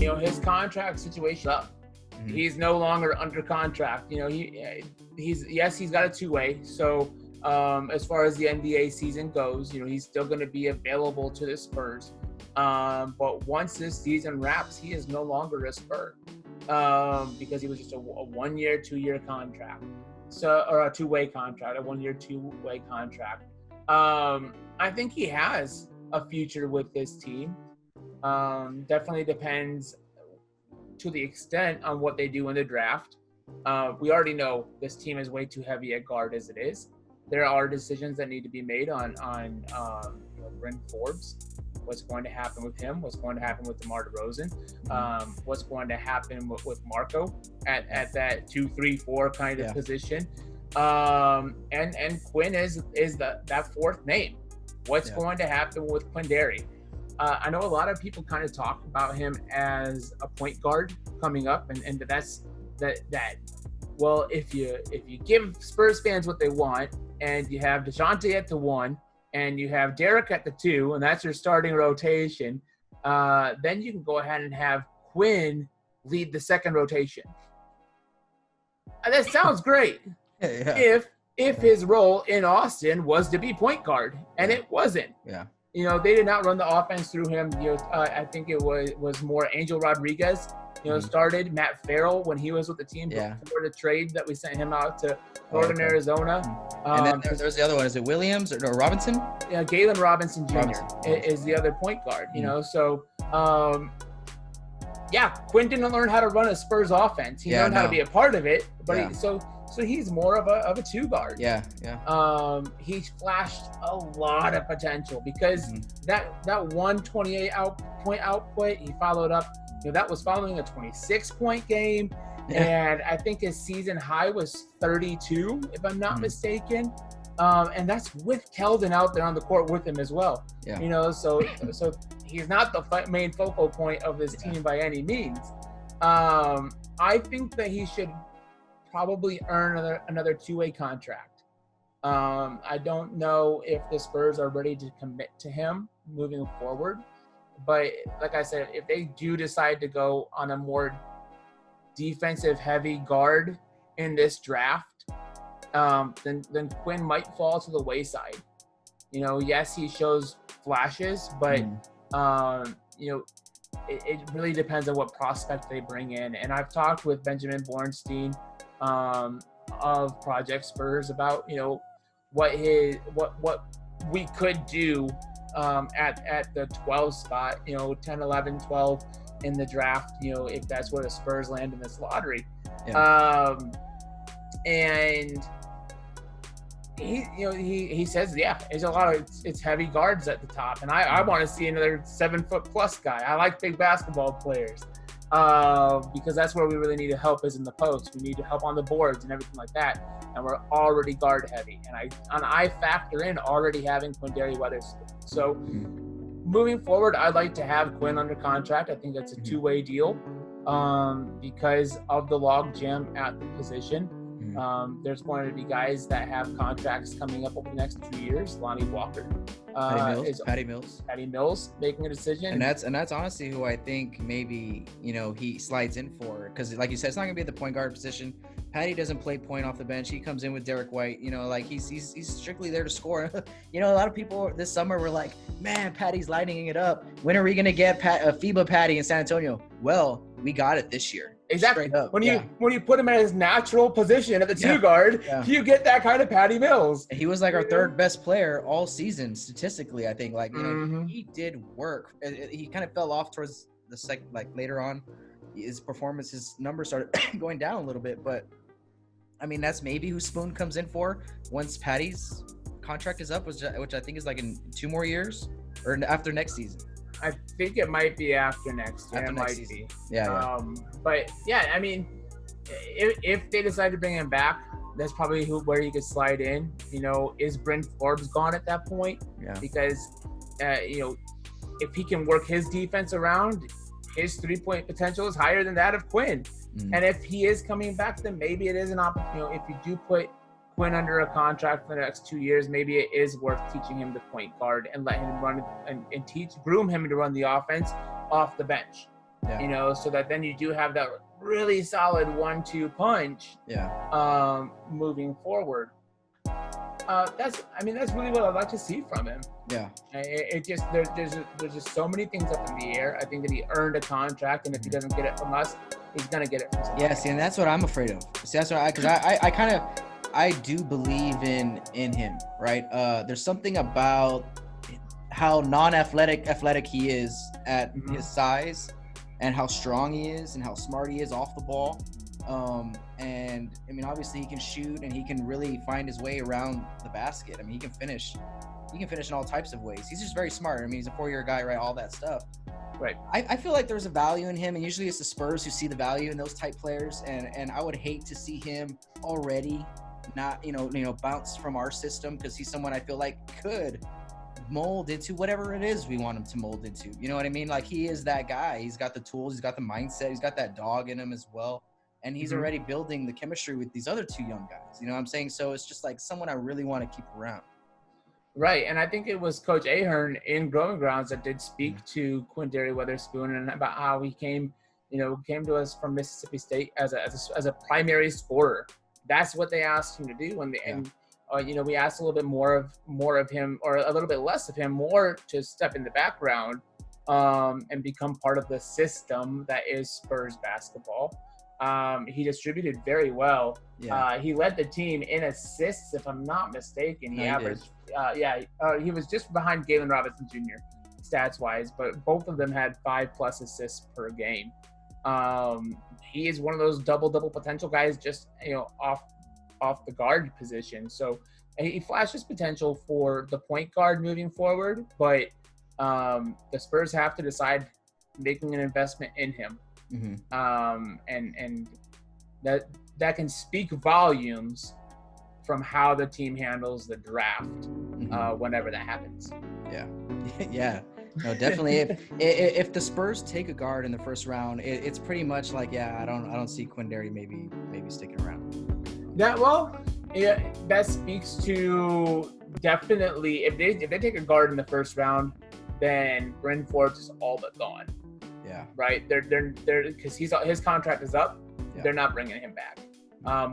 his contract situation up. Mm-hmm. He's no longer under contract. He's got a two-way. So as far as the NBA season goes, he's still going to be available to the Spurs. But once this season wraps, he is no longer a Spur because he was just a 1 year, 2 year contract. Or a two-way contract, a 1 year, two-way contract. I think he has a future with this team. Definitely depends to the extent on what they do in the draft. We already know this team is way too heavy at guard as it is. There are decisions that need to be made on Bryn Forbes. What's going to happen with him? What's going to happen with DeMar DeRozan? What's going to happen with Marco at that 2, 3, 4 kind of position? And Quinn is that fourth name. What's going to happen with Quinn Derry? I know a lot of people kind of talk about him as a point guard coming up, and that's that. Well, if you give Spurs fans what they want, and you have DeJounte at the 1, and you have Derek at the 2, and that's your starting rotation, then you can go ahead and have Quinn lead the second rotation. That sounds great. If his role in Austin was to be point guard, and it wasn't. Yeah. They did not run the offense through him. I think it was more Angel Rodriguez. Started Matt Farrell when he was with the team before the trade that we sent him out to Northern Arizona. And then there's the other one. Is it Williams or Robinson? Yeah, Galen Robinson Jr. Is the other point guard. So Quinn didn't learn how to run a Spurs offense. He learned how to be a part of it, but so he's more of a two guard. He's flashed a lot of potential because that 128 point output he followed up. That was following a 26-point game, and I think his season high was 32, if I'm not mistaken. And that's with Keldon out there on the court with him as well. So he's not the main focal point of this team by any means. I think that he should probably earn another two-way contract. I don't know if the Spurs are ready to commit to him moving forward. But like I said, if they do decide to go on a more defensive-heavy guard in this draft, then Quinn might fall to the wayside. Yes, he shows flashes, but it really depends on what prospect they bring in. And I've talked with Benjamin Bornstein of Project Spurs about what we could do at the 12 spot, 10, 11, 12 in the draft, if that's where the Spurs land in this lottery. And he says, there's a lot of, it's heavy guards at the top. And I want to see another 7-foot+ guy. I like big basketball players because that's where we really need help is in the post. We need help on the boards and everything like that. And we're already guard heavy. And I factor in already having Quinndary Witherspoon. So moving forward, I'd like to have Quinn under contract. I think that's a two-way deal because of the log jam at the position. There's going to be guys that have contracts coming up over the next 2 years. Lonnie Walker, Patty Mills making a decision, and that's honestly who I think maybe he slides in for, because like you said, it's not gonna be at the point guard position. Patty doesn't play point off the bench. He comes in with Derek White. He's strictly there to score. A lot of people this summer were like, man, Patty's lighting it up. When are we gonna get FIBA Patty in San Antonio? Well, we got it this year. Exactly. When you put him in his natural position at the two guard, you get that kind of Patty Mills. He was like our third best player all season statistically. I think he did work. He kind of fell off towards the later on. His performance, his numbers started going down a little bit, but I mean that's maybe who Spoon comes in for once Patty's contract is up, which I think is like in 2 more years or after next season. I think it might be after next year. But I mean, if they decide to bring him back, that's probably where he could slide in. Is Bryn Forbes gone at that point? Yeah. Because if he can work his defense around, his 3-point potential is higher than that of Quinn. And if he is coming back, then maybe it is an opportunity. If you do put Quinn under a contract for the next 2 years, maybe it is worth teaching him the point guard and let him run and groom him to run the offense off the bench. you know, so that then you do have that really solid 1-2 punch moving forward. That's really what I'd like to see from him. Yeah. It just there's just so many things up in the air. I think that he earned a contract, and if he doesn't get it from us, he's gonna get it from somebody. Yeah, see, and that's what I'm afraid of. See, that's what I do believe in him, right? There's something about how athletic he is at his size, and how strong he is, and how smart he is off the ball. And I mean, obviously he can shoot, and he can really find his way around the basket. I mean, he can finish in all types of ways. He's just very smart. I mean, he's a 4-year guy, right? All that stuff. Right. I feel like there's a value in him, and usually it's the Spurs who see the value in those type players. And I would hate to see him already not, bounce from our system, because he's someone I feel like could mold into whatever it is we want him to mold into. You know what I mean? Like, he is that guy. He's got the tools. He's got the mindset. He's got that dog in him as well. And he's already building the chemistry with these other 2 young guys. You know what I'm saying? So it's just like someone I really want to keep around. Right. And I think it was Coach Ahern in Growing Grounds that did speak to Quinndary Witherspoon, and about how he came to us from Mississippi State as a primary scorer. That's what they asked him to do. And we asked a little bit more of him, or a little bit less of him, more to step in the background and become part of the system that is Spurs basketball. He distributed very well. Yeah. He led the team in assists, if I'm not mistaken. He averaged, he was just behind Galen Robinson Jr. stats-wise, but both of them had 5+ assists per game. He is one of those double-double potential guys, just off the guard position. So he flashes potential for the point guard moving forward, but the Spurs have to decide making an investment in him. And that can speak volumes from how the team handles the draft whenever that happens. Yeah. No, definitely. If the Spurs take a guard in the first round, it's pretty much like, I don't see Quinn Derry maybe sticking around. That speaks to definitely if they take a guard in the first round, then Bryn Forbes is all but gone. Yeah. Right. They're because his contract is up. Yeah. They're not bringing him back.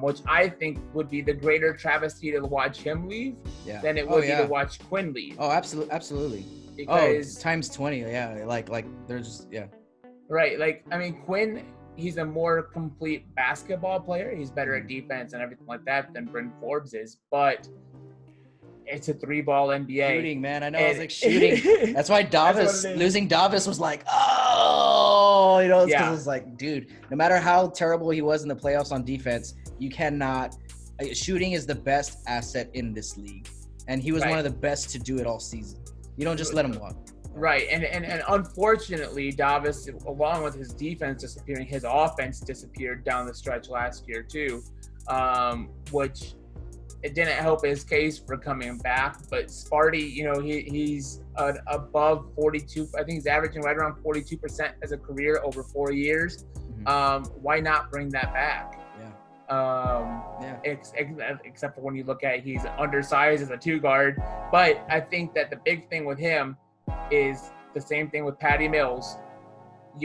Which I think would be the greater travesty to watch him leave than it would be to watch Quinn leave. Oh, absolutely. Because times 20. Yeah. Like they're just Right. Like, I mean, Quinn, he's a more complete basketball player. He's better at defense and everything like that than Bryn Forbes is, but it's a 3-ball NBA. Shooting, man. I know. I was like, shooting. That's why losing Davis was like, oh, because it was like, dude, no matter how terrible he was in the playoffs on defense, you cannot. Shooting is the best asset in this league. And he was one of the best to do it all season. You don't just let him walk. Right. And unfortunately, Davis, along with his defense disappearing, his offense disappeared down the stretch last year too, which it didn't help his case for coming back. But Sparty, he's above 42. I think he's averaging right around 42% as a career over 4 years. Why not bring that back? Except for when you look at he's undersized as a 2 guard. But I think that the big thing with him is the same thing with Patty Mills.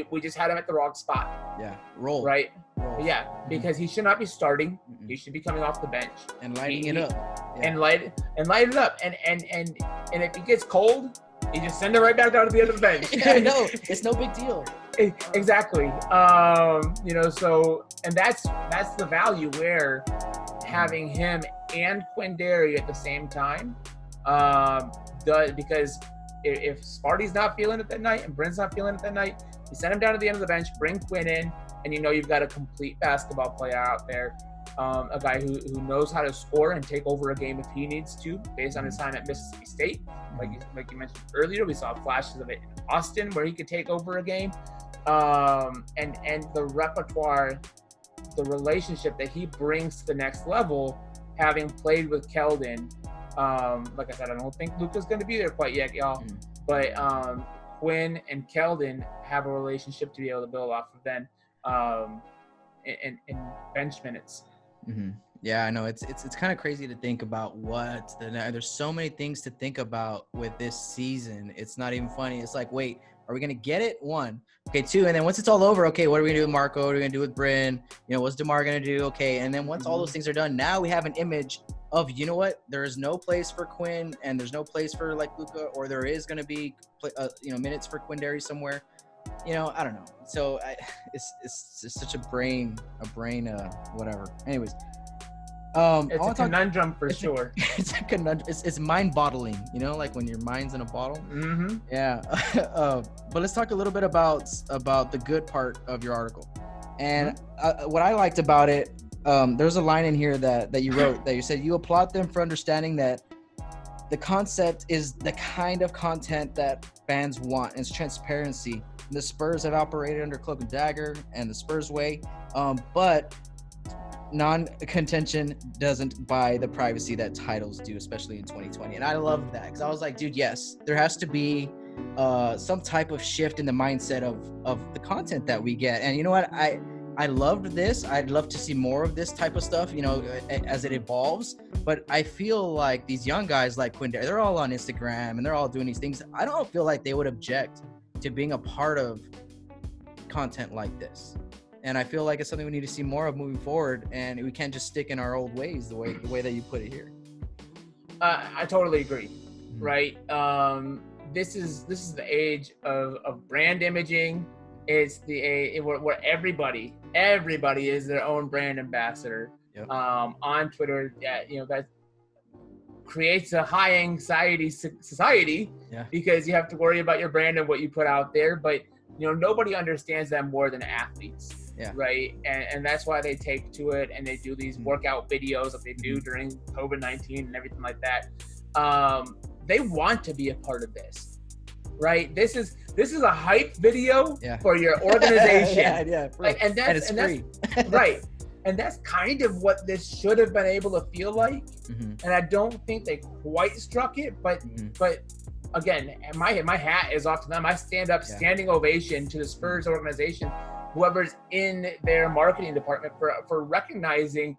We just had him at the wrong spot. Roll. Right? Roll. Because he should not be starting. He should be coming off the bench and lighting it up. And light it up. And if he gets cold, you just send him right back down to the end of the bench. I know. It's no big deal. Exactly. So, and that's the value where having him and Quinn Derry at the same time because if Sparty's not feeling it that night and Bryn's not feeling it that night, you send him down to the end of the bench, bring Quinn in, and you've got a complete basketball player out there, a guy who knows how to score and take over a game if he needs to, based on his time at Mississippi State. Like you mentioned earlier, we saw flashes of it in Austin where he could take over a game. And the repertoire, the relationship that he brings to the next level, having played with Keldon. Like I said, I don't think Luka's going to be there quite yet, y'all. But Quinn and Keldon have a relationship to be able to build off of then in bench minutes. Yeah, I know. It's kind of crazy to think about there's so many things to think about with this season. It's not even funny. It's like, wait, Are we going to get it? 1. Okay, 2. And then once it's all over, okay, what are we going to do with Marco? What are we going to do with Bryn? What's DeMar going to do? Okay. And then once all those things are done, now we have an image of, you know what? There is no place for Quinn, and there's no place for like Luka, or there is going to be, minutes for Quinndary somewhere. I don't know. So it's just such a brain, whatever. Anyways. It's a conundrum for sure. It's a conundrum. It's mind-boggling, like when your mind's in a bottle. Mm-hmm. Yeah. But let's talk a little bit about the good part of your article. And what I liked about it, there's a line in here that you wrote that you said you applaud them for understanding that the concept is the kind of content that fans want, and it's transparency. The Spurs have operated under cloak and dagger and the Spurs way, but non-contention doesn't buy the privacy that titles do, especially in 2020. And I love that, because I was like, dude, yes, there has to be some type of shift in the mindset of the content that we get. And you know what? I loved this. I'd love to see more of this type of stuff, as it evolves. But I feel like these young guys like Quinn Derry, they're all on Instagram and they're all doing these things. I don't feel like they would object to being a part of content like this. And I feel like it's something we need to see more of moving forward, and we can't just stick in our old ways the way that you put it here. I totally agree. Right. This is the age of brand imaging. It's the age where everybody is their own brand ambassador. Yep. On Twitter. That creates a high anxiety society. Yeah. Because you have to worry about your brand and what you put out there. But nobody understands that more than athletes. Yeah. Right. And that's why they take to it, and they do these workout videos that they do during COVID-19 and everything like that. They want to be a part of this. Right. This is a hype video for your organization. Yeah. And that's free. Right. And that's kind of what this should have been able to feel like. And I don't think they quite struck it, but again, my hat is off to them. I standing ovation to the Spurs organization, whoever's in their marketing department, for recognizing,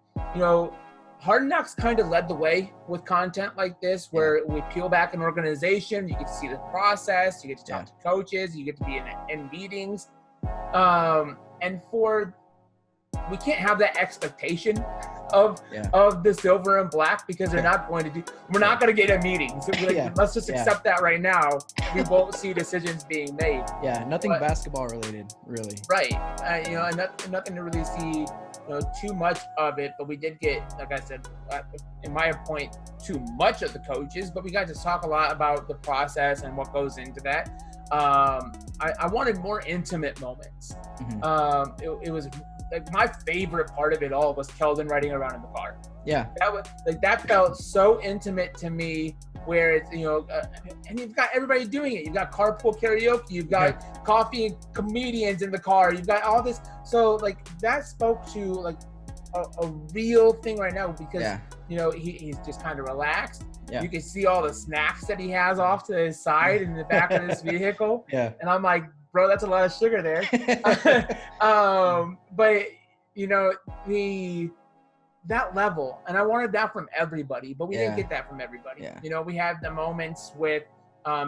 Hard Knocks kind of led the way with content like this, where we peel back an organization, you get to see the process, you get to talk to coaches, you get to be in meetings. And we can't have that expectation of the silver and black, because we're not going to get a meeting. So let's just accept that right now. We won't see decisions being made. Yeah, nothing basketball related, really. Right. Nothing to really see, too much of it. But we did get, like I said, in my point, too much of the coaches. But we got to talk a lot about the process and what goes into that. I wanted more intimate moments. It was like my favorite part of it all was Keldon riding around in the car. Yeah, that felt so intimate to me. Where it's and you've got everybody doing it. You've got carpool karaoke. You've got coffee and comedians in the car. You've got all this. So that spoke to a real thing right now, because he's just kind of relaxed. Yeah. You can see all the snacks that he has off to his side in the back of his vehicle. Yeah. And I'm like, bro, that's a lot of sugar there. But that level, and I wanted that from everybody, but we didn't get that from everybody. Yeah. We had the moments with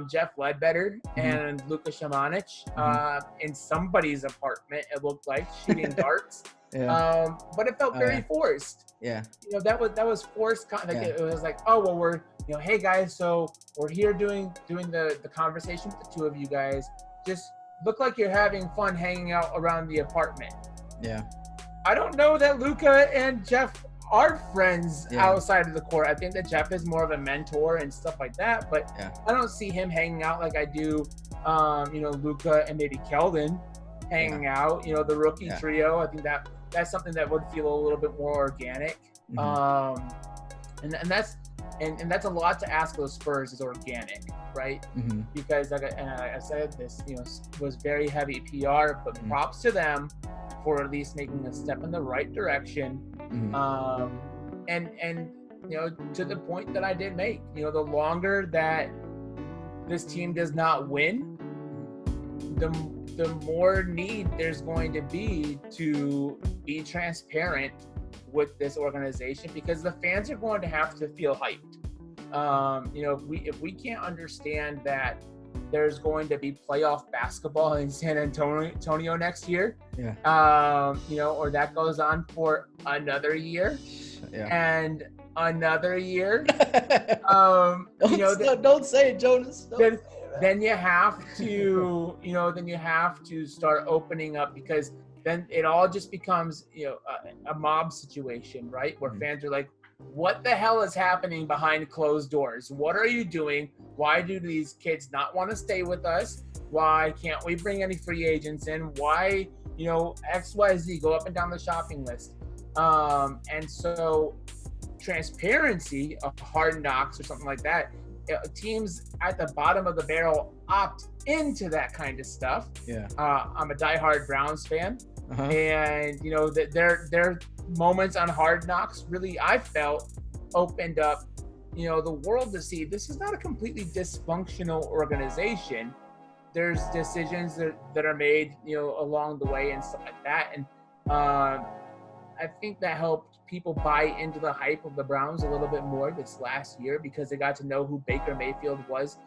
Jeff Ledbetter and Luka Šamanić in somebody's apartment, it looked like, shooting darts. But it felt very forced. Yeah. That was forced. It was like, oh, well, we're, hey guys, so we're here doing the conversation with the two of you guys. Just look like you're having fun hanging out around the apartment. Yeah. I don't know that Luka and Jeff are friends outside of the court. I think that Jeff is more of a mentor and stuff like that, but I don't see him hanging out like I do, Luka and maybe Keldon hanging out, the rookie trio. I think that's something that would feel a little bit more organic. And that's a lot to ask of the Spurs, is organic, right? Because like I said, this was very heavy PR, but props to them for at least making a step in the right direction. And to the point that I did make, the longer that this team does not win, the more need there's going to be to be transparent with this organization, because the fans are going to have to feel hyped. If we can't understand that there's going to be playoff basketball in San Antonio next year. Yeah. Or that goes on for another year. Yeah. And another year. Don't say it, Jonas. Then you have to start opening up, because then it all just becomes a mob situation, right? Where fans are like, what the hell is happening behind closed doors? What are you doing? Why do these kids not want to stay with us? Why can't we bring any free agents in? Why, XYZ, go up and down the shopping list. And so transparency of Hard Knocks or something like that, teams at the bottom of the barrel opt into that kind of stuff. Yeah. I'm a diehard Browns fan. Uh-huh. And that their moments on Hard Knocks really, I felt, opened up the world to see this is not a completely dysfunctional organization. There's decisions that are made along the way and stuff like that, and I think that helped people buy into the hype of the Browns a little bit more this last year, because they got to know who Baker Mayfield was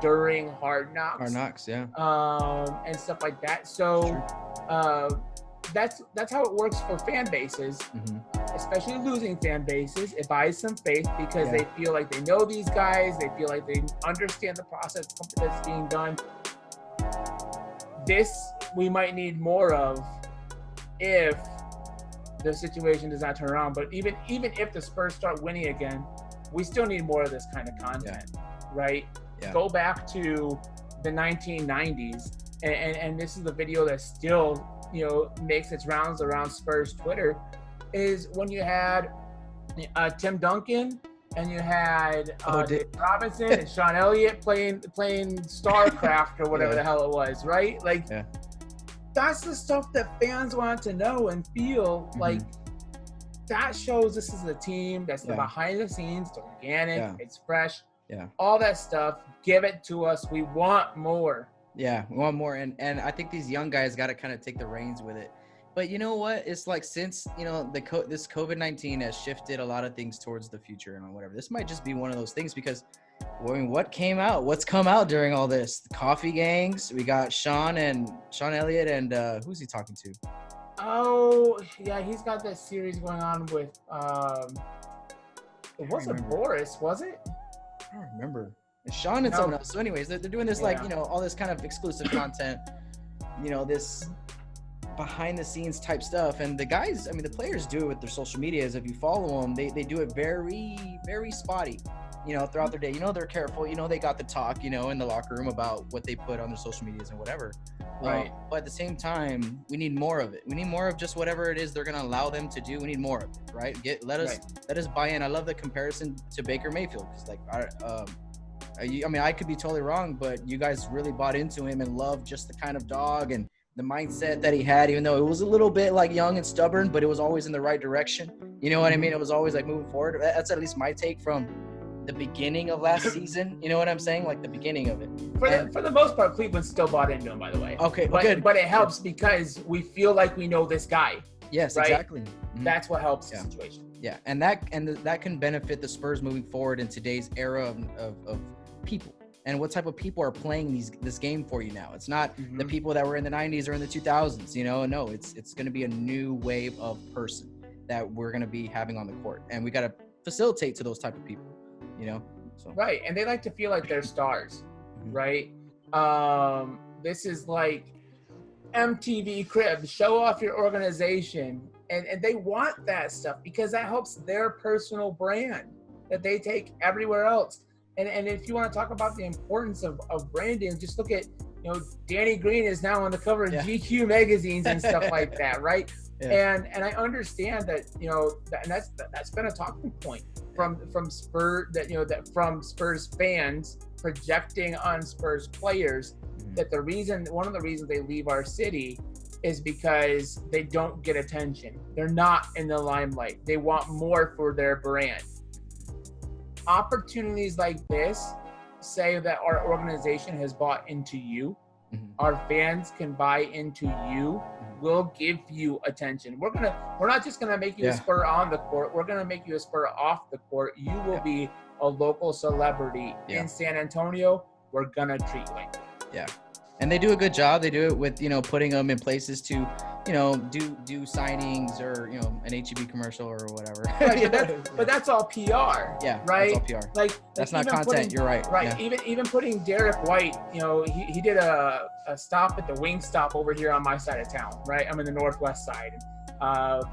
during Hard Knocks. Hard Knocks, yeah. And stuff like that. So that's how it works for fan bases, especially losing fan bases. It buys some faith, because they feel like they know these guys. They feel like they understand the process that's being done. This we might need more of if the situation does not turn around. But even if the Spurs start winning again, we still need more of this kind of content, right? Yeah. Go back to the 1990s, and this is the video that still makes its rounds around Spurs Twitter, is when you had Tim Duncan and you had Dave Robinson and Sean Elliott playing StarCraft or whatever the hell it was, right? Like, that's the stuff that fans want to know and feel. Like, that shows this is a team that's the behind the scenes, it's organic, it's fresh, all that stuff. Give it to us. We want more. Yeah, we want more, and I think these young guys got to kind of take the reins with it. But you know what? It's like, since this COVID-19 has shifted a lot of things towards the future and whatever. This might just be one of those things, because what's come out during all this? The coffee gangs. We got Sean Elliott, and who's he talking to? Oh yeah, he's got that series going on with it wasn't Boris, was it? I don't remember. Sean and someone else. So anyways, they're doing this all this kind of exclusive content, this behind the scenes type stuff. And the guys, the players do it with their social medias. If you follow them, they do it very, very spotty, throughout their day. They're careful, they got the talk, in the locker room about what they put on their social medias and whatever. Right. But at the same time, we need more of it. We need more of just whatever it is they're going to allow them to do. We need more of it, right? Let us buy in. I love the comparison to Baker Mayfield. It's like, I could be totally wrong, but you guys really bought into him and loved just the kind of dog and the mindset that he had, even though it was a little bit like young and stubborn, but it was always in the right direction. You know what I mean? It was always like moving forward. That's at least my take from the beginning of last season. You know what I'm saying? Like the beginning of it. For the most part, Cleveland still bought into him, by the way. Okay, good. But it helps because we feel like we know this guy. Yes, right? Exactly. Mm-hmm. That's what helps the situation. Yeah, and that can benefit the Spurs moving forward in today's era of people. And what type of people are playing this game for you now? It's not the people that were in the 90s or in the 2000s, No, it's going to be a new wave of person that we're going to be having on the court. And we got to facilitate to those type of people, So. Right, and they like to feel like they're stars, right? This is like MTV Cribs, show off your organization. And they want that stuff because that helps their personal brand that they take everywhere else. And if you want to talk about the importance of branding, just look at, Danny Green is now on the cover of GQ magazines and stuff like that, right? Yeah. And I understand that, and that's been a talking point from Spurs that from Spurs fans projecting on Spurs players that one of the reasons they leave our city is because they don't get attention. They're not in the limelight. They want more for their brand. Opportunities like this say that our organization has bought into you. Our fans can buy into you. We'll give you attention. We're not just gonna make you a Spur on the court. We're gonna make you a Spur off the court. You will be a local celebrity in San Antonio. we're gonna treat like that. Yeah. And they do a good job. They do it with, putting them in places to, do signings or, an HEB commercial or whatever. Right, but that's all PR. Yeah, right. That's all PR. Like that's not content. You're right. Right. Yeah. Even putting Derek White, he did a stop at the Wing Stop over here on my side of town. Right. I'm in the northwest side.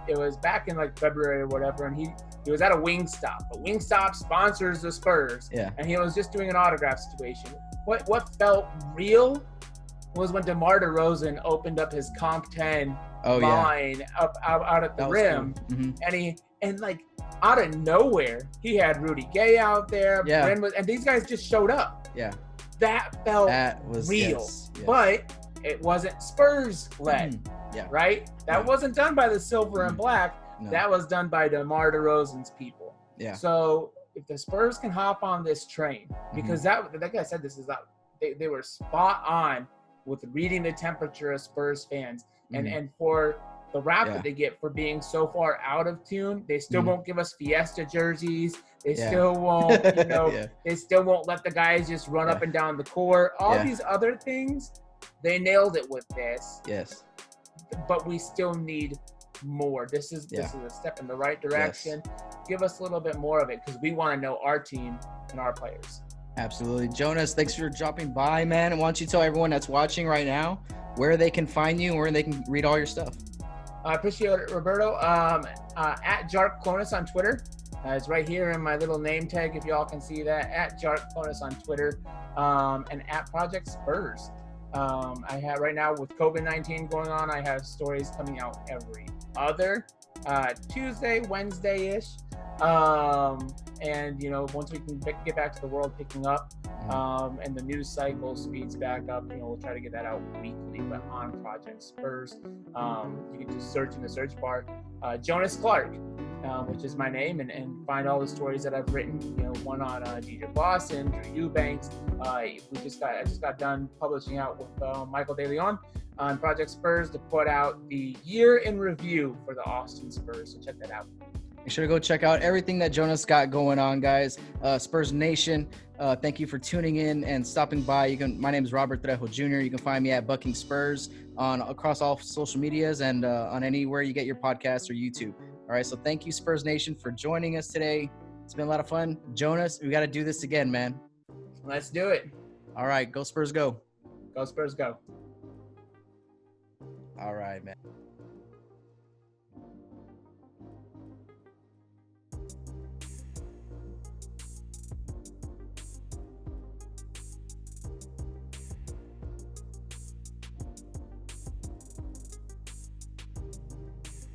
It was back in like February or whatever, and he was at a Wing Stop. A Wing Stop sponsors the Spurs. Yeah. And he was just doing an autograph situation. What felt real was when DeMar DeRozan opened up his Comp 10 line out at the rim, cool. Mm-hmm. and like out of nowhere he had Rudy Gay out there, and these guys just showed up. Yeah, that felt real, yes. But it wasn't Spurs led. Yeah, right. That wasn't done by the Silver and Black. No. That was done by DeMar DeRozan's people. Yeah. So if the Spurs can hop on this train, because like I said, this is not they were spot on with reading the temperature of Spurs fans, and for the rap that they get for being so far out of tune, they still won't give us Fiesta jerseys. They still won't, they still won't let the guys just run up and down the court. All these other things, they nailed it with this. Yes. But we still need more. This is a step in the right direction. Yes. Give us a little bit more of it because we want to know our team and our players. Absolutely. Jonas, thanks for dropping by, man. And why don't you tell everyone that's watching right now where they can find you and where they can read all your stuff? I appreciate it, Roberto. At JarkClonus on Twitter. It's right here in my little name tag, if y'all can see that. At JarkClonus on Twitter. And at Project Spurs. I have right now with COVID-19 going on, I have stories coming out every other Tuesday, Wednesday-ish. And once we can get back to the world picking up, and the news cycle speeds back up, we'll try to get that out weekly, but on Project Spurs. You can just search in the search bar, Jonas Clark, which is my name, and find all the stories that I've written, one on DJ Boston, Drew Eubanks. I just got done publishing out with Michael De Leon on Project Spurs to put out the year in review for the Austin Spurs. So check that out. Make sure to go check out everything that Jonas got going on, guys. Spurs Nation, thank you for tuning in and stopping by. My name is Robert Trejo Jr. You can find me at Bucking Spurs across all social medias and on anywhere you get your podcasts or YouTube. All right, so thank you, Spurs Nation, for joining us today. It's been a lot of fun. Jonas, we got to do this again, man. Let's do it. All right, go Spurs, go. Go Spurs, go. All right, man.